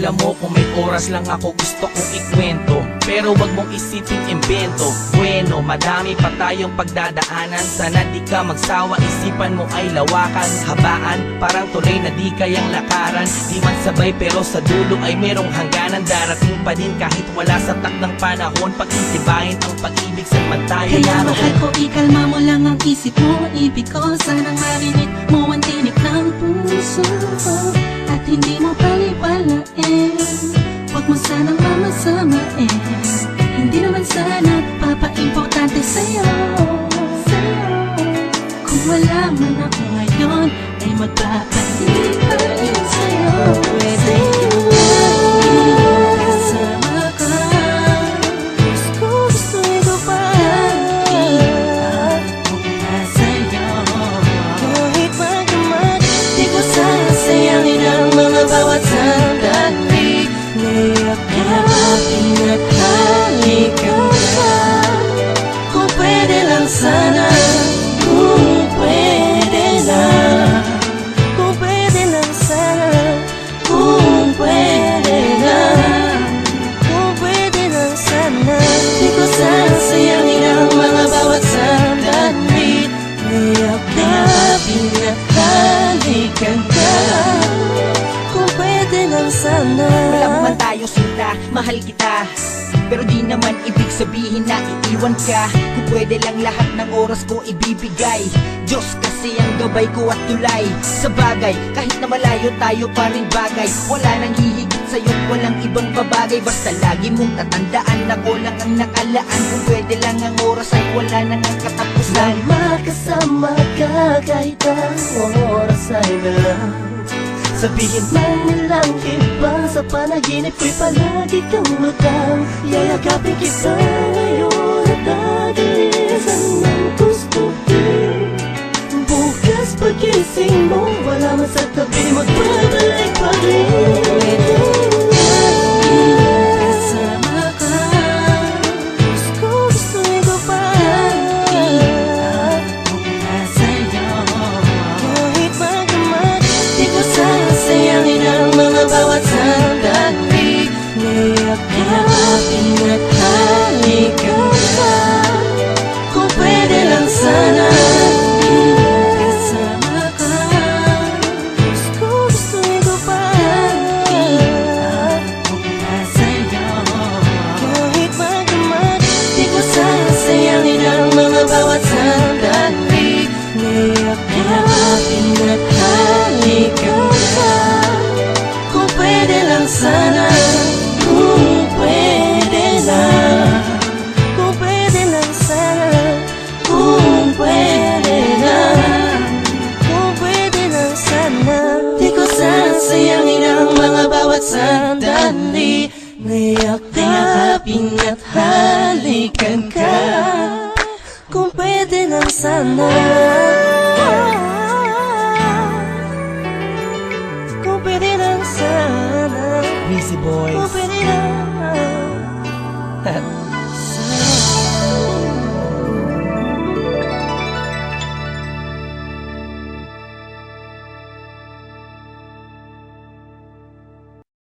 alam mo kung may oras lang ako gusto kong ikwento, pero wag mong isipin imbento. Bueno, madami pa tayong pagdadaanan, sana di ka magsawa, isipan mo ay lawakan. Habaan, parang tulay na di kayang lakaran, di man sabay pero sa dulo ay merong hangganan. Darating pa din kahit wala sa takdang panahon, pagtitibayin ang pag-ibig sa man tayo Kaya naroon. mahal ko, ikalma mo lang ang isip mo. Ibig ko sanang marinig mo ang tinig ng puso ko, at hindi mo palipalain. Huwag mo sanang mamasamain, hindi naman sana papaimportante sa'yo. Kung wala man ako ngayon, ay magbabalik pa rin sa'yo. Pwede kasama ka, gusto'y ko pa mula sa'yo. Kahit magdamag, di ko sayangin ang mga bawat sandali. Yakapin at halikan ka, kung pwede lang sana, kung pwede lang, kung pwede lang sana, kung pwede lang, kung pwede lang sana. Di ko sayangin ang mga bawat sandali. Yakapin at halikan ka, kung pwede lang sana. Wala man tayo sinta, mahal kita, pero di naman ibig sabihin na iiwan ka. Kung pwede lang lahat ng oras ko ibibigay, Diyos kasi ang gabay ko at tulay. Sa bagay, kahit na malayo tayo pa rin bagay, wala nang hihigit sa'yo't walang ibang babagay. Basta lagi mong tatandaan na ko lang ang nakalaan. Kung pwede lang ang oras ay wala nang ang katapusan. Makasama ka kahit ang oras ay galang. Sabihin man nilang iba, sa panaginip ko'y palagi kang lutang. Yayakapin kita ngayon at dadalisan ng gustuhin. Bukas pagising mo, wala man sa tabi, magbabalik pa rin. Kasama ka, gusto'y ko pa mula sa'yo. Kahit magdamag, di ko sayangin ang mga bawat sandali. Yakapin at halikan ka, kung pwede lang sana, kasama ka. Gusto'y ko pa mula sa'yo. Kahit magdamag, di ko sayangin ang mga bawat sandali. Yakapin at halikan ka, kung pwede lang sana, kung pwede lang, kung pwede lang sana, kung pwede lang, kung pwede lang sana. Di ko sayangin ang mga bawat sandali. Yakapin at halikan ka, kung pwede lang sana.